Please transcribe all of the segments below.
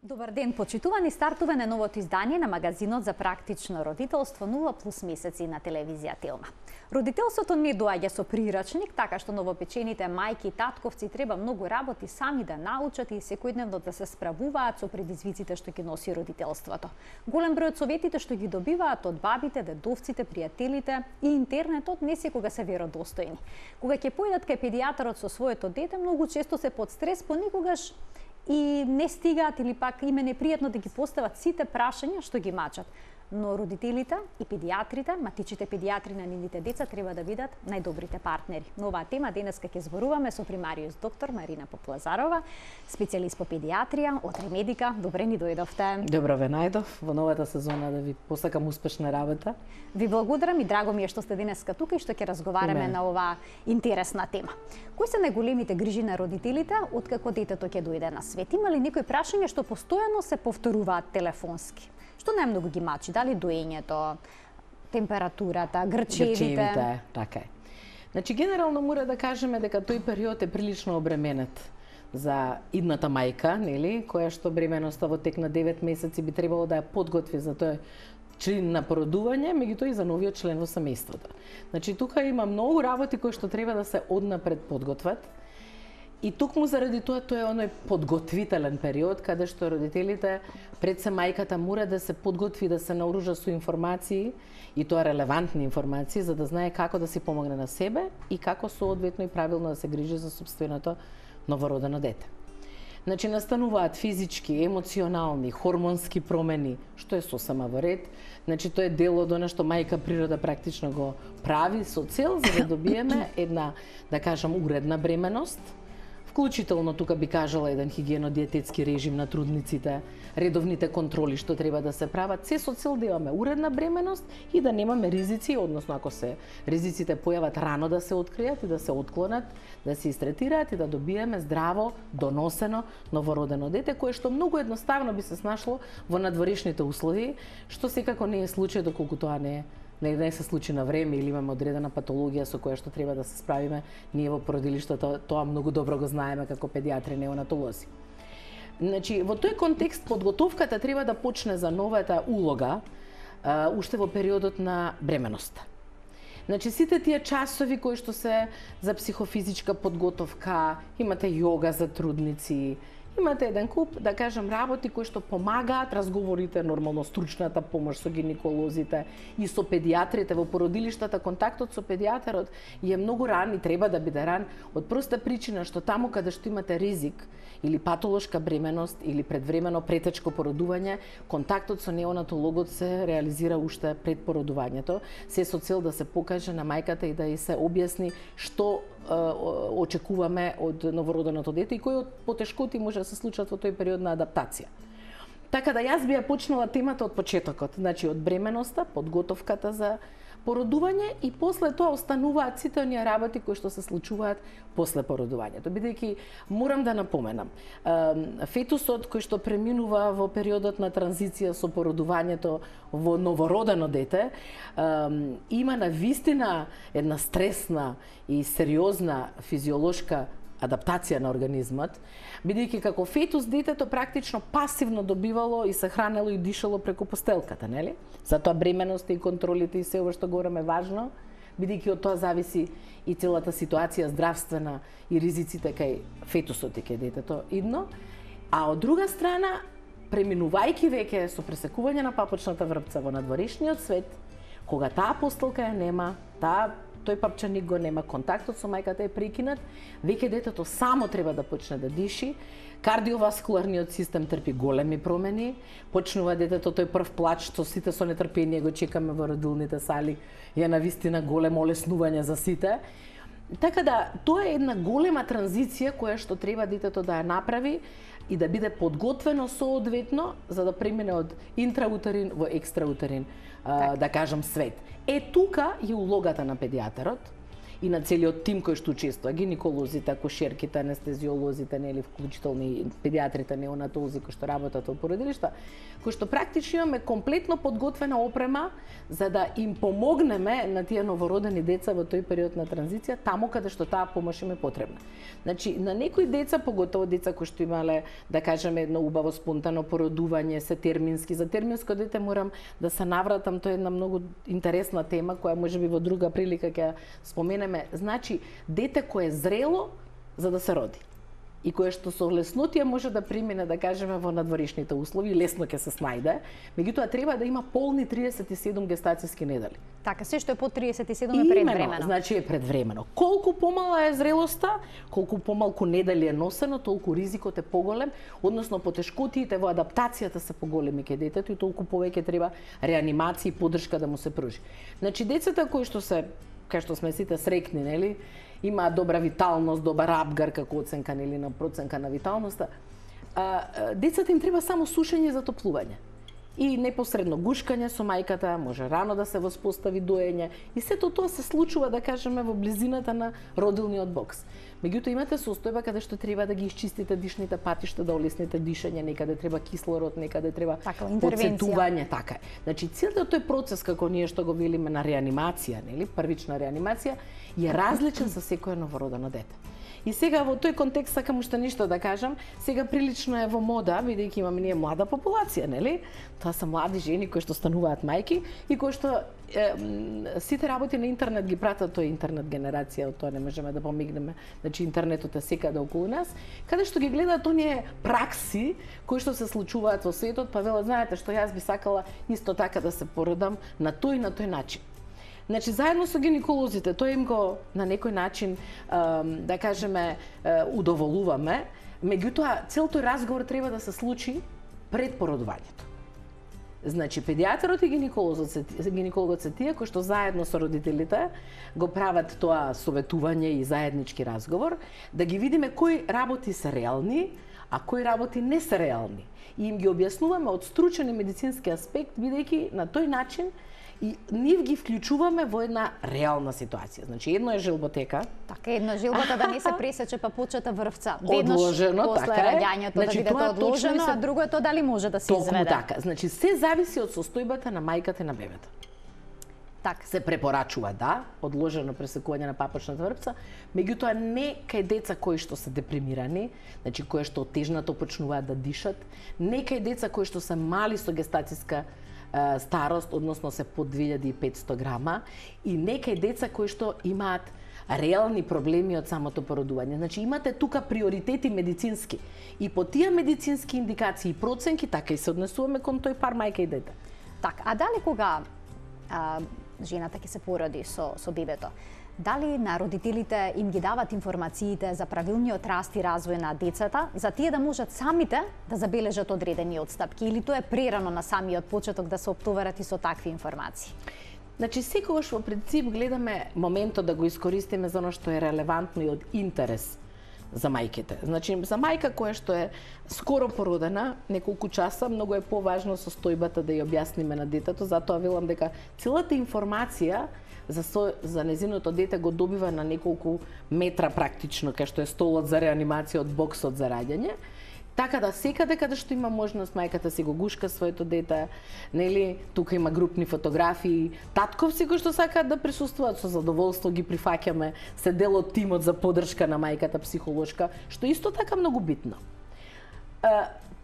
Добар ден, почитувани, стартува новото издание на магазинот за практично родителство 0+ месеци на телевизија Телма. Родителството не доаѓа со прирачник, така што новопечените мајки и татковци треба многу работи сами да научат и секојдневно да се справуваат со предизвиците што ги носи родителството. Голем број од советите што ги добиваат од бабите, дедовците, пријателите и интернетот не секога се веродостојни. Кога ќе појдат кај педијатарот со своето дете, многу често се под стрес, понекогаш и не стигаат или пак им е непријатно да ги постават сите прашања што ги мачат. Но родителите и педијатрите, матичите педијатри на нивните деца треба да бидат најдобрите партнери. На оваа тема денеска ќе зборуваме со примариус доктор Марина Поплазарова, специјалист по педијатрија од Ремедика. Добре ни дојдовте. Добро ве најдов во новата сезона, да ви посакам успешна работа. Ви благодарам и драго ми е што сте денеска тука и што ќе разговараме на оваа интересна тема. Кои се најголемите грижи на родителите откако детето ќе дојде на свет? Има ли некои прашања што постојано се повторуваат телефонски? Што најмногу ги мачи? Дали доењето, температурата, грчевите? Така е. Значи, генерално мора да кажеме дека тој период е прилично обременет за идната мајка, нели, која што бременоста во тек на 9 месеци би требало да ја подготви за тој чин на породување, меѓутоа и за новиот член во семејството. Значи, тука има многу работи кои што треба да се однапред подготват. И токму заради тоа е оној подготвителен период каде што родителите пред се мајката мора да се подготви, да се наоружа со информации и тоа релевантни информации за да знае како да си помогне на себе и како соодветно и правилно да се грижи за сопственото новородено дете. Значи настануваат физички, емоционални, хормонски промени, што е сосема во ред. Значи тоа е дел од она што мајка природа практично го прави со цел за да добиеме една, да кажам, уредна бременост. Вклучително тука би кажала еден хигиено-диететски режим на трудниците, редовните контроли што треба да се прават, се со цел да имаме уредна бременост и да немаме ризици, односно ако се ризиците појават рано да се откријат и да се отклонат, да се истретираат и да добиеме здраво, доносено новородено дете кое што многу едноставно би се снашло во надворешните услови, што секако не е случај доколку тоа не се случи на време или имаме одредена патологија со која што треба да се справиме, ние во породилиштето тоа многу добро го знаеме како педијатри неонатолози. Значи, во тој контекст подготовката треба да почне за новата улога уште во периодот на бременоста. Значи, сите тие часови кои што се за психофизичка подготовка, имате јога за трудници, имате еден куп, да кажем, работи кои што помагаат, разговорите, нормално стручната помош со гинеколозите и со педијатрите во породилиштата, контактот со педијатарот е многу ран и треба да биде ран од проста причина што таму каде што имате ризик или патолошка бременост или предвремено претечко породување, контактот со неонатологот се реализира уште пред породувањето, се со цел да се покаже на мајката и да ја се објасни што очекуваме од новороденото дете и кои од потешкоти може да се случат во тој период на адаптација. Така да јас би ја почнала темата од почетокот, значи од бременоста, подготовката за породување и после тоа остануваат сите оние работи кои што се случуваат после породувањето. Бидејќи морам да напоменам, фетусот кој што преминува во периодот на транзиција со породувањето во новородено дете, има навистина една стресна и сериозна физиолошка адаптација на организмот, бидејќи како фетус детето практично пасивно добивало и се хранело и дишало преку постелката, нели? Затоа бременоста и контролите и се ова што говорам е важно, бидејќи од тоа зависи и целата ситуација здравствена и ризиците кај фетусот и кај детето идно. А од друга страна, преминувајќи веќе со пресекување на папочната врпца во надворешниот свет, кога таа постелка ја нема, тој папчаник го нема, контактот со мајката е прекинат, веќе детето само треба да почне да диши, кардиоваскуларниот систем трпи големи промени, почнува детето тој прв плач, што сите со нетрпение го чекаме во родилните сали, е навистина големо олеснување за сите. Така да, тоа е една голема транзиција која што треба детето да ја направи и да биде подготвено соодветно за да премине од интраутерин во екстраутерин, да кажам, свет. Тука е улогата на педијатарот и на целиот тим кој што учествува, гинеколозите, акушерките, анестезиолозите, нели, вклучително и педиатрите, неонатолози кои што работат во породилишта, кои што практично имаме комплетно подготвена опрема за да им помогнеме на тие новородени деца во тој период на транзиција, таму каде што таа помош им е потребна. Значи, на некои деца, поготово деца кои што имале, да кажеме, едно убаво спонтано породување, се термински. За терминско дете морам да се навратам, тоа е една многу интересна тема која можеби во друга прилика ќе споменеме. Значи, дете кое е зрело за да се роди и кое што со леснотија може да премине, да кажеме, во надворешните услови, лесно ќе се снајде, меѓутоа треба да има полни 37 гестацијски недели. Така, се што е под 37 е предвремено. Значи е предвремено. Колку помала е зрелоста, колку помалку недели е носено, толку ризикот е поголем, односно потешкотиите во адаптацијата се поголеми кај детето и толку повеќе треба реанимација и поддршка да му се пружи. Значи децата кои што се, кај што сме сите срекни, нели, има добра виталност, добар апгар како оценка, нели, на проценка на виталноста. Децата им треба само сушење за топлување. И непосредно гушкање со мајката, може рано да се воспостави доење и сето тоа се случува, да кажеме, во близината на родилниот бокс. Меѓутоа имате состојба каде што треба да ги исчистите дишните патишта, да олесните дишење, некаде треба кислород, некаде треба подсетување, така е. Значи целиот тој процес како ние што го велиме на реанимација, нели, првична реанимација, е различен за секое новородено дете. И сега во тој контекст сакам уште нешто да кажам, сега прилично е во мода, бидејќи имаме ние млада популација, нели? Тоа се млади жени кои што стануваат мајки и кои што сите работи на интернет ги пратат, тоа е интернет генерација, од тоа не можеме да помигнеме, значи интернетот е секаде околу нас, каде што ги гледаат оние пракси кои што се случуваат во светот, па велат, знаете што јас би сакала исто така да се породам на тој начин. Значи, заедно со гинеколозите, тоа им го на некој начин, да кажеме, удоволуваме, меѓутоа, цел тој разговор треба да се случи пред породувањето. Значи, педијатрот и гинекологот се тие кои што заедно со родителите го прават тоа советување и заеднички разговор, да ги видиме кои работи се реални, а кои работи не се реални. И им ги објаснуваме од стручен и медицински аспект, бидејќи на тој начин и нив ги вклучуваме во една реална ситуација. Значи, едно е желботека. Така, едно е желбота да не се пресече па почета врвца. Одложено, после така е. раѓањето, значи, да бидете одложено, а друго е тоа дали може да се изведе. Така. Значи, се зависи од состојбата на мајката и на бебето. Така. Се препорачува, да, одложено пресекување на папочната врвца, меѓутоа не кај деца кои што се депримирани, значи кои што тежнато почнуваат да дишат, не кај деца кои што се мали со гестацијска старост, односно се под 2500 грама, и некај деца кои што имаат реални проблеми од самото породување. Значи имате тука приоритети медицински и по тие медицински индикации и проценки така и се однесуваме кон тој пар мајка и дете. Така, а дали кога жената ќе се породи со бебето, дали на родителите им ги дават информациите за правилниот раст и развој на децата, за тие да можат самите да забележат одредени отстапки, или тоа е прерано на самиот почеток да се оптоварат и со такви информации? Значи, секогаш во принцип гледаме моментот да го искористиме за оно што е релевантно и од интерес за мајките. Значи, за мајка која што е скоро породена, неколку часа, многу е поважно состојбата да ја објасниме на детето, затоа велам дека целата информација за незиното дете го добива на неколку метра практично, кај што е столот за реанимација од боксот за раѓање. Така да секаде каде што има можност мајката си го гушка своето дете, нели, тука има групни фотографии, татковци кои што сакаат да присуствуваат, со задоволство ги прифаќаме, се дел од тимот за поддршка на мајката психолошка, што исто така многу битно.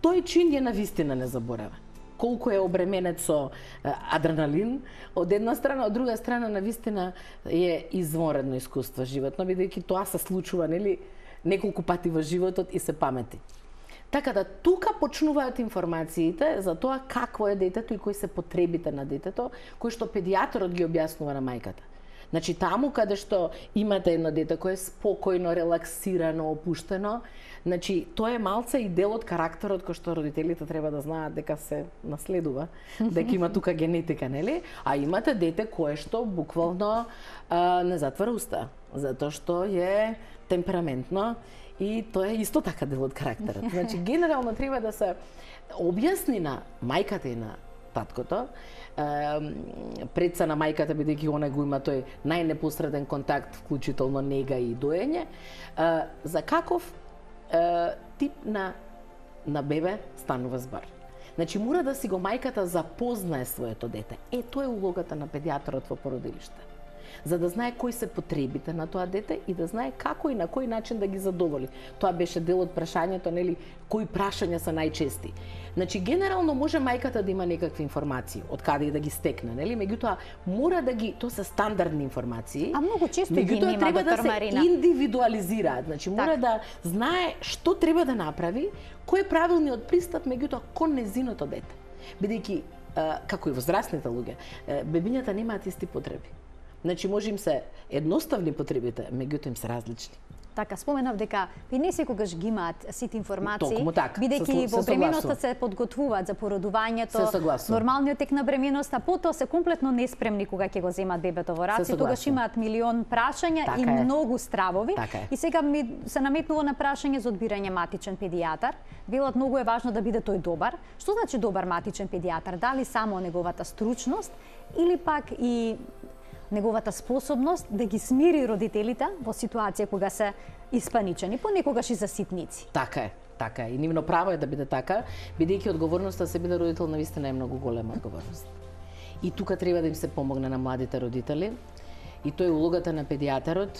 Тој чин е навистина незаборава. Колку е обременет со адреналин, од една страна, од друга страна навистина е извонредно искуство животно, бидејќи тоа се случува, нели, неколку пати во животот и се памети. Така да тука почнуваат информациите за тоа какво е детето и кои се потребите на детето, кои што педијатрот ги објаснува на мајката. Значи таму каде што имате едно дете кое е спокојно, релаксирано, опуштено, значи тоа е малце и дел од карактерот кој што родителите треба да знаат дека се наследува, дека има тука генетика, нели? А имате дете кое што буквално не затвара уста, затоа што е темпераментно и тоа е исто така дел од карактерот. Значи генерално треба да се објасни на мајката и на таткото. Предса на мајката, бидејќи она го има тој најнепосреден контакт, вклучително нега и доење. За каков тип на бебе станува збор? Значи, мора да си го мајката запознае своето дете. Тоа е улогата на педијатарот во породилиште. За да знае кои се потребите на тоа дете и да знае како и на кој начин да ги задоволи. Тоа беше дел од прашањето, нели, кои прашања се најчести. Значи, генерално може мајката да има некакви информации, од каде и да ги стекне, нели? Меѓутоа, мора да ги, тоа се стандардни информации. А многу често ги нема, треба доктор Марина. Да се индивидуализираат. Значи, мора да знае што треба да направи, кој е правилниот пристап, меѓутоа, кон незиното дете. Бидејќи, како и возрастните луѓе, бебињата немаат исти потреби. Значи, може им се едноставни потребите, меѓутоа им се различни. Така, споменав дека не секогаш ги имаат сите информации, бидејќи во бременоста се подготвуваат за породувањето, нормалниот тек на бременоста, потоа се комплетно неспремни кога ќе го земат бебето во раци, тогаш имаат милион прашања и многу стравови. И сега ми се наметнува на прашање за одбирање матичен педијатар. Велат многу е важно да биде тој добар. Што значи добар матичен педијатар? Дали само неговата стручност или пак и неговата способност да ги смири родителите во ситуација кога се испаничени, понекогаш и за ситници. Така е. И нивно право е да биде така, бидејќи одговорноста да се биде родител навистина е многу голема одговорност. И тука треба да им се помогне на младите родители, и тоа е улогата на педијатарот.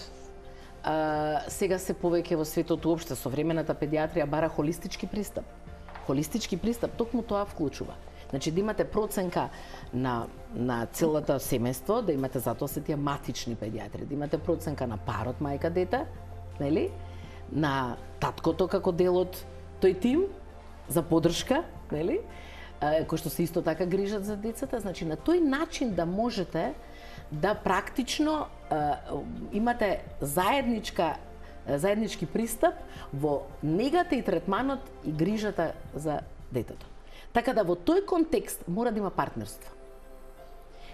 Сега се повеќе во светот уопште современата педијатрија бара холистички пристап. Холистички пристап токму тоа вклучува. Значи да имате проценка на целата семејство, да имате, затоа се тие матични педијатри, да имате проценка на парот мајка дете, нели? На таткото како дел од тој тим за поддршка, нели? Кои што се исто така грижат за децата, значи на тој начин да можете да практично имате заеднички пристап во негата и третманот и грижата за детето. Така да во тој контекст мора да има партнерство.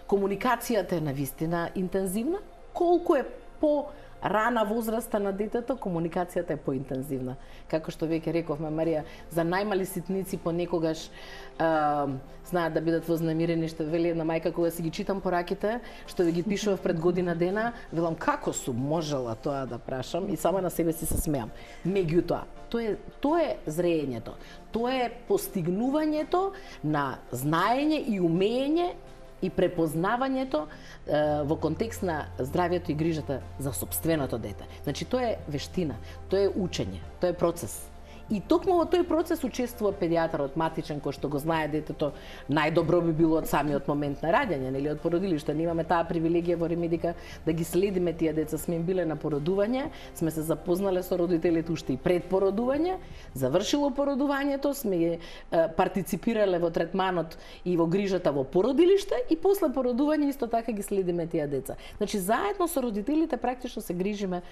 Комуникацијата е навистина интензивна, колку е по-рана возраста на детето, комуникацијата е поинтензивна. Како што веќе рековме, Марија, за најмали ситници понекогаш знаат да бидат вознамирени, што вели една мајка кога си ги читам пораките, што ви ги пишував пред година дена, велам како сум можела тоа да прашам и само на себе си се смеам. Меѓутоа, тоа е зреењето. Тоа е постигнувањето на знаење и умење и препознавањето во контекст на здравјето и грижата за сопственото дете. Значи, тоа е вештина, тоа е учење, тоа е процес. И токму во тој процес учествува педијатарот матичен, кој што го знае детето најдобро би било од самиот момент на раѓање, нели, од породилиште. Ние имаме таа привилегија во Ремедика да ги следиме тие деца. Сме им биле на породување, сме се запознале со родителите уште и пред породување, завршило породувањето, сме партиципирале во третманот и во грижата во породилиште и после породување исто така ги следиме тие деца. Значи, заедно со родителите практично се грижиме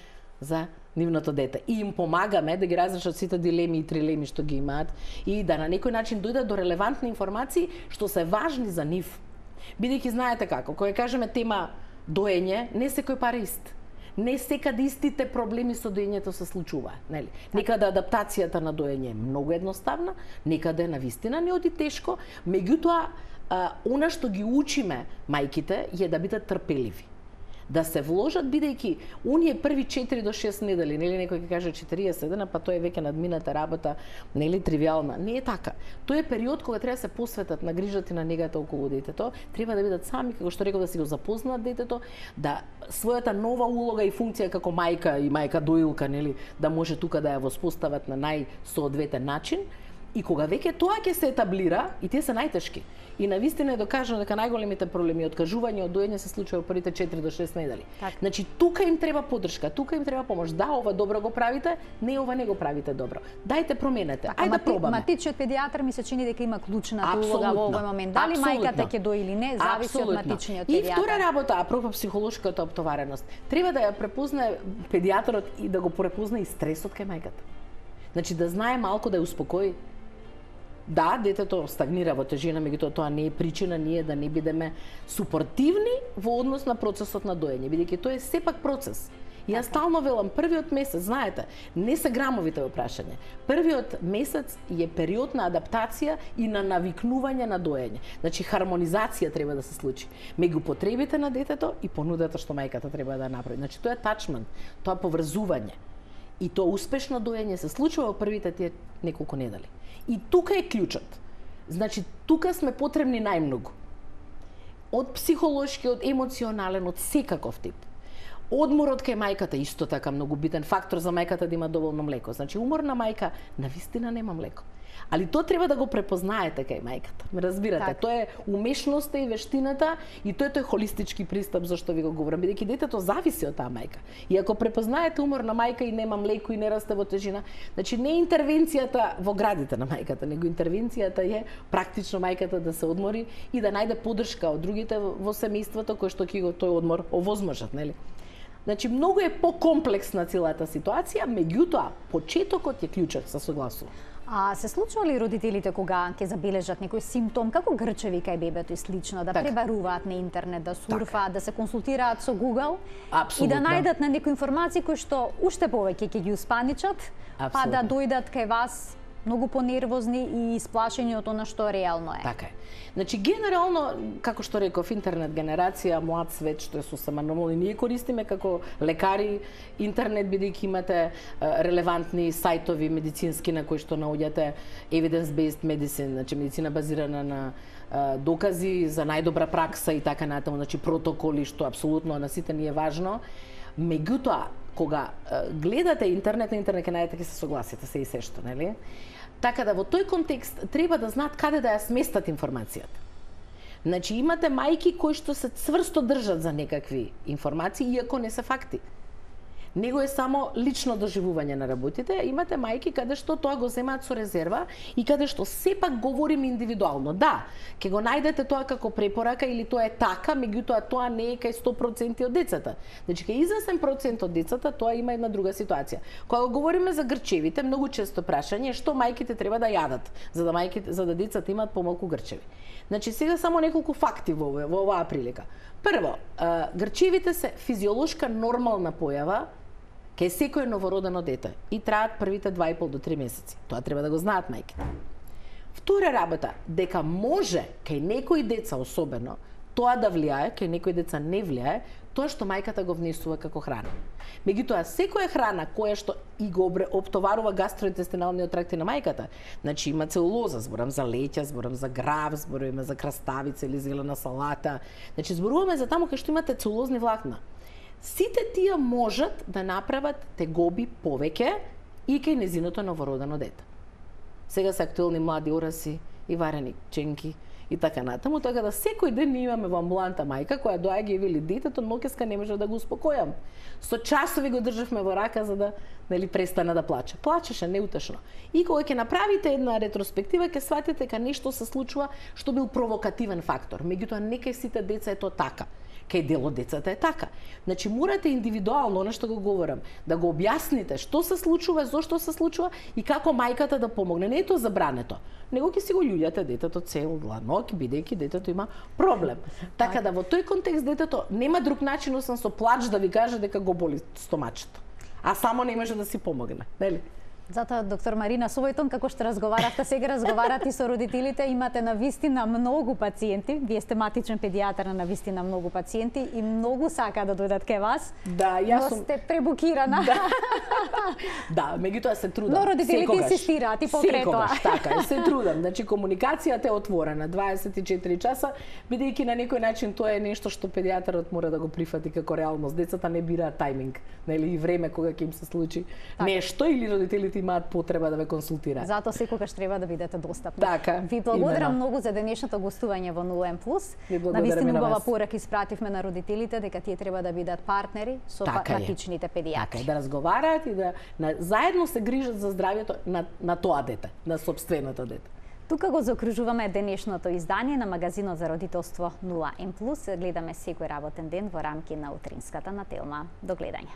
за нивното дете и им помагаме да ги разрешат сите дилеми и трилеми што ги имаат и да на некој начин дојдат до релевантни информации што се важни за нив. Бидејќи знаете како, кога кажеме тема доење, не секој пар ист. Не секаде истите проблеми со доењето се случуваат, нели? Некаде адаптацијата на доење е многу едноставна, некаде навистина не оди тешко, меѓутоа она што ги учиме мајките е да бидат трпеливи. Да се вложат, бидејќи оние први 4 до 6 недели, нели некој ќе каже 40 дена, па тоа е веќе надмината работа, нели тривијална. Не е така. Тоа е период кога треба да се посветат на грижата и на негата околу детето, треба да бидат сами, како што реков, да си го запознаат детето, да својата нова улога и функција како мајка и мајка доилка, нели, да може тука да ја воспостават на најсоодветен начин. И кога веќе тоа ќе се етаблира, и тие се најтешки. И навистина е докажано дека најголемите проблеми откажување од доење се случува првите 4 до 6 недели. Значи тука им треба поддршка, тука им треба помош. Да, ова добро го правите, не ова не го правите добро. Дајте променете. Ајде да пробаме. Матичниот педијатар ми се чини дека има клучната улога во овој момент. Дали мајката ќе дои или не, зависи од матичниот педијатар. И втора работа, апропо психолошката оптовареност, треба да ја препознае педијатарот и да го препознае и стресот кај мајката. Значи да знае малку да ја успокои. Да, детето стагнира во тежина, меѓутоа тоа не е причина ние да не бидеме супортивни во однос на процесот на доење, бидејќи тоа е сепак процес. И јас стално велам, првиот месец, знаете, не се грамовите во прашање. Првиот месец е период на адаптација и на навикнување на доење. Значи, хармонизација треба да се случи меѓу потребите на детето и понудата што мајката треба да направи. Значи, тоа е attachment, тоа е поврзување. И тоа успешно доење се случува во првите тие неколку недели. И тука е клучот. Значи, тука сме потребни најмногу. Од психолошки, од емоционален, од секаков тип. Одморот кај мајката исто така многу битен фактор за мајката да има доволно млеко. Значи, уморна мајка навистина нема млеко. Али тоа треба да го препознаете кај мајката. Ме разбирате? Так. Тоа е умешноста и вештината и тоа е тој холистички пристап зашто ви го говорам, бидејќи детето зависи од таа мајка. И ако препознаете уморна мајка и нема млеко и не расте во тежина, значи не е интервенцијата во градите на мајката, него интервенцијата е практично мајката да се одмори и да најде поддршка од другите во семејството кои што ќе го тој одмор овозможат, нели? Значи, многу е покомплексна целата ситуација, меѓутоа, почетокот е клучен, се согласувам. А се случува ли родителите кога ќе забележат некој симптом, како грчеви кај бебето и слично, да пребаруваат на интернет, да сурфаат, да се консултираат со Google и да најдат на некои информации кои што уште повеќе ќе ги успаничат, па да дојдат кај вас многу понервозни и исплашени од она што реално е. Така е. Значи, генерално, како што реков, интернет генерација, млад свет, што е сосема нормално, ние користиме како лекари интернет, бидејќи имате релевантни сајтови медицински на кои што наоѓате evidence-based medicine, значи медицина базирана на докази за најдобра пракса и така натаму, значи протоколи, што апсолутно на сите ни е важно. Меѓутоа, кога гледате интернет, на интернет ќе најдете, ќе се согласите се и се што, нели? Така да во тој контекст треба да знаат каде да ја сместат информацијата. Значи имате мајки кои што се цврсто држат за некакви информации, иако не се факти. Него е само лично доживување на работите, имате мајки каде што тоа го земаат со резерва и каде што сепак говорим индивидуално. Да, ќе го најдете тоа како препорака или тоа е така, меѓутоа тоа не е кај 100% од децата. Значи кај известен процент од децата тоа има една друга ситуација. Кога говориме за грчевите, многу често прашање е што мајките треба да јадат за да децата имаат помалку грчеви. Значи сега само неколку факти во оваа прилика. Прво, грчевите се физиолошка нормална појава кај секој новородено дете и траат првите 2,5 до 3 месеци. Тоа треба да го знаат мајките. Втора работа, дека може кај некои деца особено тоа да влијае, кај некои деца не влијае, тоа што мајката го внесува како храна. Меѓутоа, секоја храна која што и го оптоварува гастроинтестиналниот тракт на мајката, значи има целулоза, зборам за леќа, зборам за грав, зборуваме за краставица или зелена салата, значи зборуваме за таму кај што имате целулозни влакна. Сите тие можат да направат тегоби повеќе и кај незиното новородено дете. Сега се актуелни млади ораси и варени ченки и така натаму, така да секој ден ние имаме во амбуланта мајка која доаѓа и вели детето ноќеска не може да го успокојам. Со часови го државме во рака за да престане да плаче. Плачеше неутешно. И кога ќе направите една ретроспектива, ќе сватите дека нешто се случува што бил провокативен фактор. Меѓутоа не кај сите деца е тоа така. Кај дел од децата е така. Значи морате индивидуално, она што го говорам, да го објасните што се случува, зошто се случува и како мајката да помогне. Не е тоа забрането. Него ќе си го љуѓате детето цела ноќ, бидејќи детето има проблем. Така да во тој контекст детето нема друг начин освен со плач да ви каже дека го боли стомачето. А само не може да си помогне, нели? Затоа, доктор Марина, со овој тон како што разговаравте, сега разговарате и со родителите, имате навистина многу пациенти, вие сте матичен педијатар на навистина многу пациенти и многу сака да дојдат кај вас, да, јас но сте пребукирана. Да, меѓутоа се трудам. Но родителите инсистираат и покрај тоа. Така, се трудам. Значи комуникацијата е отворена 24 часа, бидејќи на некој начин тоа е нешто што педијатарот мора да го прифати како реалност. Децата не бираат тајминг, нели, и време кога ќе им се случи нешто или родителите имаат потреба да ве консултираат. Затоа секогаш треба да бидете достапни. Така, ви благодарам многу за денешното гостување во НУЕМ+. Навистина убава порака испративме на родителите дека тие треба да бидат партнери со матичните педијатри. Така, да разговараат и да заедно се грижат за здравјето на тоа дете, на сопственото дете. Тука го заокружуваме денешното издание на магазинот за родителство 0N+. Гледаме секој работен ден во рамки на утринската на Телма. До гледање.